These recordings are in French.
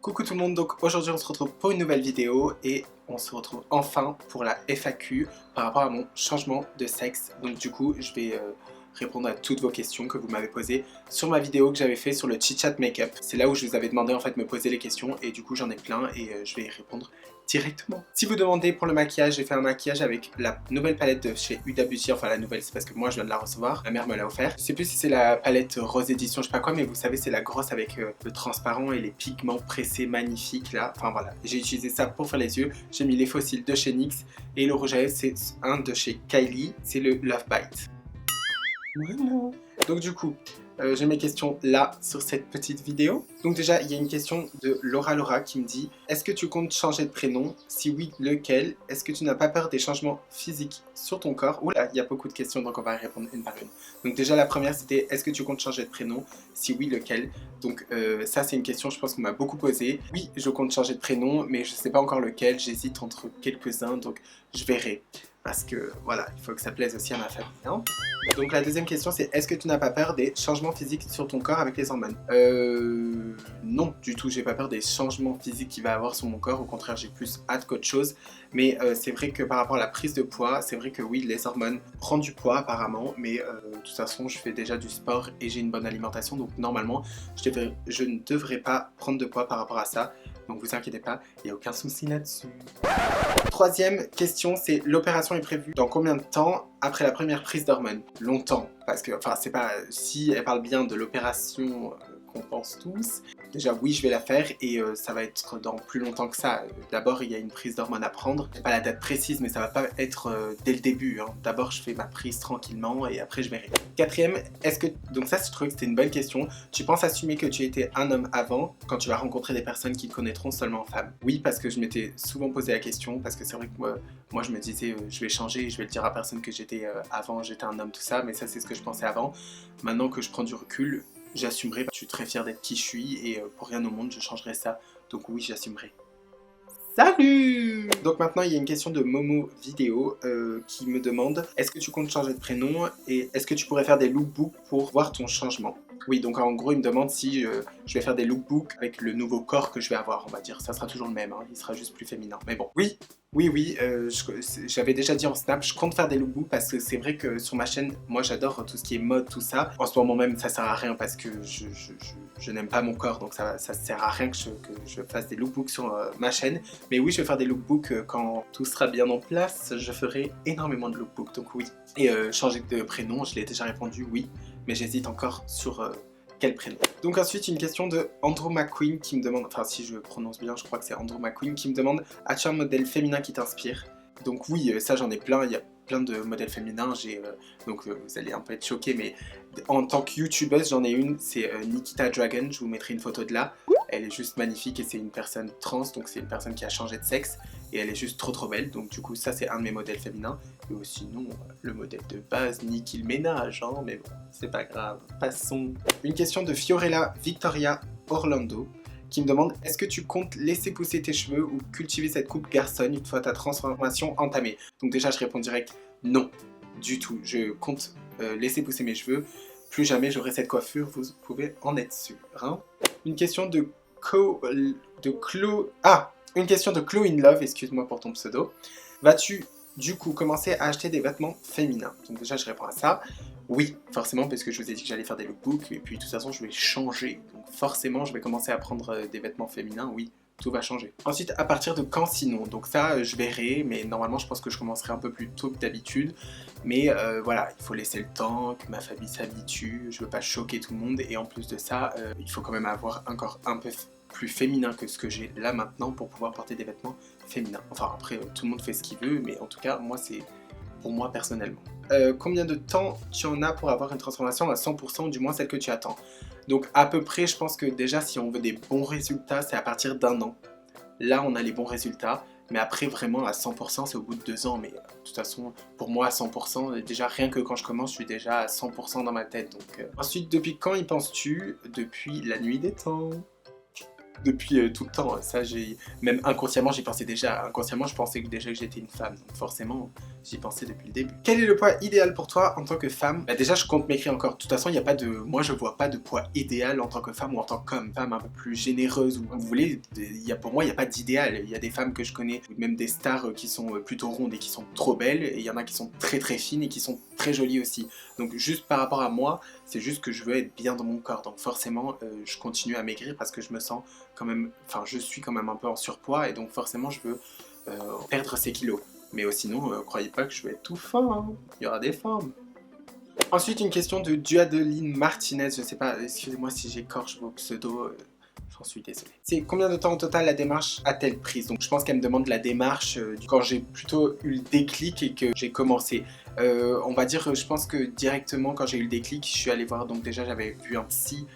Coucou tout le monde, donc aujourd'hui on se retrouve pour une nouvelle vidéo et on se retrouve enfin pour la FAQ par rapport à mon changement de sexe. Donc du coup je vais répondre à toutes vos questions que vous m'avez posées sur ma vidéo que j'avais fait sur le chit chat make-up. C'est là où je vous avais demandé en fait de me poser les questions et du coup j'en ai plein et je vais y répondre directement. Si vous demandez pour le maquillage, j'ai fait un maquillage avec la nouvelle palette de chez Huda Beauty, enfin la nouvelle c'est parce que moi je viens de la recevoir, ma mère me l'a offert. Je sais plus si c'est la palette Rose Edition, je sais pas quoi, mais vous savez c'est la grosse avec le transparent et les pigments pressés magnifiques là, enfin voilà. J'ai utilisé ça pour faire les yeux, j'ai mis les fossiles de chez NYX et le rouge à lèvres c'est un de chez Kylie, c'est le Love Bite. Voilà. Donc du coup, j'ai mes questions là sur cette petite vidéo. Donc déjà, il y a une question de Laura qui me dit: est-ce que tu comptes changer de prénom? Si oui, lequel? Est-ce que tu n'as pas peur des changements physiques sur ton corps? Oula, il y a beaucoup de questions, donc on va y répondre une par une. Donc déjà, la première, c'était: est-ce que tu comptes changer de prénom? Si oui, lequel? Donc ça, c'est une question, je pense qu'on m'a beaucoup posée. Oui, je compte changer de prénom, mais je ne sais pas encore lequel. J'hésite entre quelques-uns, donc je verrai. Parce que voilà, il faut que ça plaise aussi à ma famille. Hein. Donc la deuxième question c'est: est-ce que tu n'as pas peur des changements physiques sur ton corps avec les hormones? Non, du tout, j'ai pas peur des changements physiques qu'il va avoir sur mon corps, au contraire j'ai plus hâte qu'autre chose. Mais c'est vrai que par rapport à la prise de poids, c'est vrai que oui, les hormones prennent du poids apparemment, mais de toute façon je fais déjà du sport et j'ai une bonne alimentation, donc normalement je ne devrais pas prendre de poids par rapport à ça. Donc vous inquiétez pas, il n'y a aucun souci là-dessus. Troisième question, c'est: l'opération est prévue dans combien de temps après la première prise d'hormones? Longtemps, parce que, enfin, c'est pas... Si elle parle bien de l'opération qu'on pense tous, déjà oui, je vais la faire et ça va être dans plus longtemps que ça. D'abord, il y a une prise d'hormones à prendre. C'est pas la date précise, mais ça va pas être dès le début. Hein. D'abord, je fais ma prise tranquillement et après, je verrai. Quatrième, est-ce que... Donc ça, je trouvais que c'était une bonne question. Tu penses assumer que tu étais un homme avant, quand tu vas rencontrer des personnes qui te connaîtront seulement en femme? Oui, parce que je m'étais souvent posé la question, parce que c'est vrai que moi je me disais je vais changer, je vais le dire à personne que j'étais avant, j'étais un homme, tout ça, mais ça c'est ce que je pensais avant. Maintenant que je prends du recul, j'assumerai, je suis très fière d'être qui je suis et pour rien au monde je changerai ça, donc oui j'assumerai. Salut! Donc maintenant il y a une question de Momo Vidéo qui me demande: est-ce que tu comptes changer de prénom et est-ce que tu pourrais faire des lookbooks pour voir ton changement? Oui, donc en gros il me demande si je vais faire des lookbooks avec le nouveau corps que je vais avoir, on va dire. Ça sera toujours le même, hein, il sera juste plus féminin. Mais bon, oui, j'avais déjà dit en Snap, je compte faire des lookbooks parce que c'est vrai que sur ma chaîne, moi j'adore tout ce qui est mode, tout ça. En ce moment même, ça sert à rien parce que je n'aime pas mon corps, donc ça sert à rien que je fasse des lookbooks sur ma chaîne. Mais oui, je vais faire des lookbooks quand tout sera bien en place, je ferai énormément de lookbooks, donc oui. Et changer de prénom, je l'ai déjà répondu, oui, mais j'hésite encore sur quel prénom. Donc ensuite une question de Andrew McQueen qui me demande, enfin si je prononce bien, je crois que c'est Andrew McQueen qui me demande: as-tu un modèle féminin qui t'inspire? Donc oui, ça j'en ai plein, il y a plein de modèles féminins, donc vous allez un peu être choqués, mais en tant que youtubeuse j'en ai une, c'est Nikita Dragon, je vous mettrai une photo de là. Elle est juste magnifique et c'est une personne trans, donc c'est une personne qui a changé de sexe et elle est juste trop belle, donc du coup ça c'est un de mes modèles féminins. Et sinon le modèle de base, Nicki Minaj, hein, mais bon, c'est pas grave, passons. Une question de Fiorella Victoria Orlando qui me demande: est-ce que tu comptes laisser pousser tes cheveux ou cultiver cette coupe garçonne une fois ta transformation entamée? Donc déjà je réponds direct non, du tout, je compte laisser pousser mes cheveux, plus jamais j'aurai cette coiffure, vous pouvez en être sûr. Hein. Une question de une question de Chloe in Love, excuse-moi pour ton pseudo. Vas-tu du coup commencer à acheter des vêtements féminins? Donc déjà je réponds à ça. Oui, forcément, parce que je vous ai dit que j'allais faire des lookbooks, et puis de toute façon je vais changer. Donc forcément je vais commencer à prendre des vêtements féminins, oui. Tout va changer. Ensuite, à partir de quand sinon? Donc ça, je verrai, mais normalement, je pense que je commencerai un peu plus tôt que d'habitude. Mais voilà, il faut laisser le temps, que ma famille s'habitue, je veux pas choquer tout le monde, et en plus de ça, il faut quand même avoir un corps un peu plus féminin que ce que j'ai là maintenant pour pouvoir porter des vêtements féminins. Enfin après, tout le monde fait ce qu'il veut, mais en tout cas, moi, c'est pour moi personnellement. Combien de temps tu en as pour avoir une transformation à 100%, ou du moins celle que tu attends? Donc à peu près, je pense que déjà si on veut des bons résultats, c'est à partir d'1 an. Là, on a les bons résultats, mais après vraiment à 100%, c'est au bout de 2 ans. Mais de toute façon, pour moi à 100%, déjà rien que quand je commence, je suis déjà à 100% dans ma tête. Donc, ensuite, depuis quand y penses-tu? Depuis la nuit des temps. depuis tout le temps. Ça, même inconsciemment, j'y pensais déjà. Inconsciemment, je pensais déjà que j'étais une femme. Donc forcément, j'y pensais depuis le début. Quel est le poids idéal pour toi en tant que femme? Bah déjà, je compte m'écrire encore. De toute façon, il n'y a pas de... Moi, je vois pas de poids idéal en tant que femme ou en tant qu'homme. Femme un peu plus généreuse, ou comme vous voulez. Pour moi, il n'y a pas d'idéal. Il y a des femmes que je connais, ou même des stars qui sont plutôt rondes et qui sont trop belles. Et il y en a qui sont très très fines et qui sont très jolies aussi. Donc juste par rapport à moi, c'est juste que je veux être bien dans mon corps. Donc forcément, je continue à maigrir parce que je me sens quand même... Enfin, je suis quand même un peu en surpoids et donc forcément, je veux perdre ces kilos. Mais sinon, croyez pas que je vais être tout fin, hein. Il y aura des formes. Ensuite, une question de Duadeline Martinez. Je sais pas, excusez-moi si j'écorche vos pseudos. J'en suis désolé. C'est combien de temps au total la démarche a-t-elle prise? Donc je pense qu'elle me demande la démarche quand j'ai plutôt eu le déclic et que j'ai commencé. On va dire, je pense que directement quand j'ai eu le déclic, je suis allé voir, donc déjà j'avais vu un psy,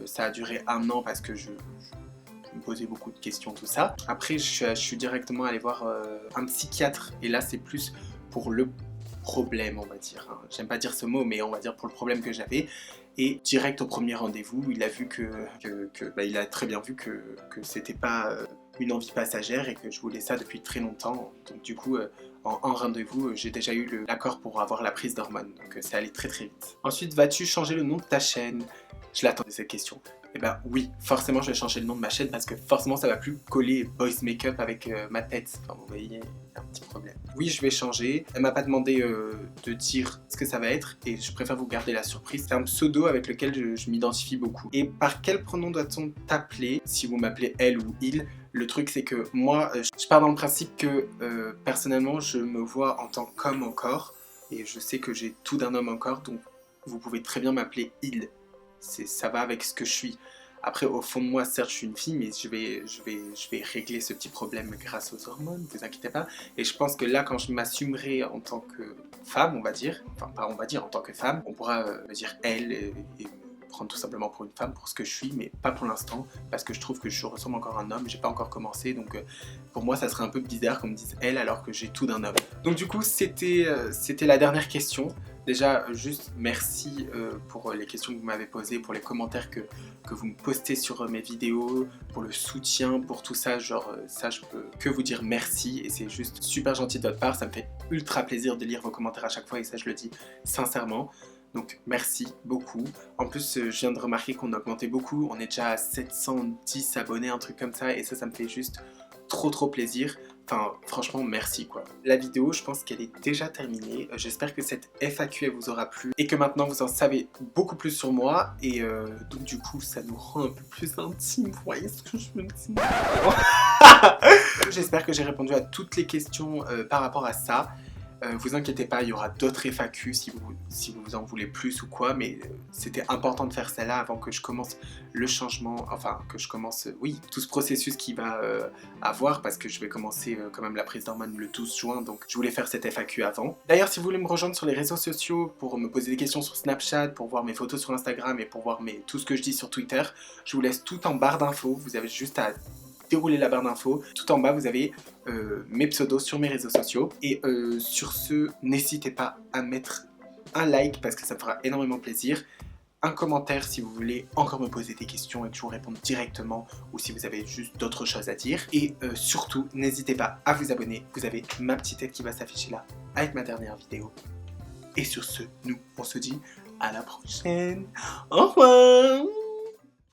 ça a duré 1 an parce que je me posais beaucoup de questions, tout ça. Après je suis directement allé voir un psychiatre et là c'est plus pour le problème, on va dire, hein. J'aime pas dire ce mot, mais on va dire pour le problème que j'avais. Et direct au premier rendez-vous, il a vu il a très bien vu que c'était pas une envie passagère et que je voulais ça depuis très longtemps. Donc du coup, en un rendez-vous, j'ai déjà eu l'accord pour avoir la prise d'hormones. Donc c'est allé très très vite. Ensuite, vas-tu changer le nom de ta chaîne? Je l'attendais cette question. Eh ben oui, forcément je vais changer le nom de ma chaîne parce que forcément ça va plus coller Boys Makeup avec ma tête. Enfin vous voyez, il y a un petit problème. Oui, je vais changer. Elle m'a pas demandé de dire ce que ça va être et je préfère vous garder la surprise. C'est un pseudo avec lequel je m'identifie beaucoup. Et par quel pronom doit-on t'appeler si vous m'appelez elle ou il? Le truc c'est que moi, je pars dans le principe que personnellement je me vois en tant qu'homme encore et je sais que j'ai tout d'un homme encore, donc vous pouvez très bien m'appeler il. Ça va avec ce que je suis. Après, au fond de moi, certes, je suis une fille, mais je vais régler ce petit problème grâce aux hormones, ne vous inquiétez pas. Et je pense que là, quand je m'assumerai en tant que femme, on va dire, enfin pas on va dire, en tant que femme, on pourra me dire elle et me prendre tout simplement pour une femme, pour ce que je suis, mais pas pour l'instant, parce que je trouve que je ressemble encore à un homme, j'ai pas encore commencé, donc pour moi, ça serait un peu bizarre qu'on me dise elle alors que j'ai tout d'un homme. Donc du coup, c'était la dernière question. Déjà, juste merci pour les questions que vous m'avez posées, pour les commentaires que vous me postez sur mes vidéos, pour le soutien, pour tout ça. Genre, ça, je peux que vous dire merci et c'est juste super gentil de votre part. Ça me fait ultra plaisir de lire vos commentaires à chaque fois et ça, je le dis sincèrement. Donc, merci beaucoup. En plus, je viens de remarquer qu'on a augmenté beaucoup. On est déjà à 710 abonnés, un truc comme ça. Et ça me fait juste trop plaisir. Enfin, franchement, merci quoi. La vidéo, je pense qu'elle est déjà terminée. J'espère que cette FAQ, elle vous aura plu et que maintenant, vous en savez beaucoup plus sur moi. Et donc, du coup, ça nous rend un peu plus intime. Vous voyez ce que je me dis? J'espère que j'ai répondu à toutes les questions par rapport à ça. Vous inquiétez pas, il y aura d'autres FAQ si vous en voulez plus ou quoi, mais c'était important de faire celle-là avant que je commence le changement, enfin que je commence, oui, tout ce processus qui va avoir, parce que je vais commencer quand même la prise d'hormones le 12 juin, donc je voulais faire cette FAQ avant. D'ailleurs, si vous voulez me rejoindre sur les réseaux sociaux pour me poser des questions sur Snapchat, pour voir mes photos sur Instagram et pour voir tout ce que je dis sur Twitter, je vous laisse tout en barre d'infos, vous avez juste à dérouler la barre d'infos. Tout en bas, vous avez mes pseudos sur mes réseaux sociaux. Et sur ce, n'hésitez pas à mettre un like parce que ça me fera énormément plaisir. Un commentaire si vous voulez encore me poser des questions et que je vous réponde directement ou si vous avez juste d'autres choses à dire. Et surtout, n'hésitez pas à vous abonner. Vous avez ma petite tête qui va s'afficher là avec ma dernière vidéo. Et sur ce, nous, on se dit à la prochaine. Au revoir.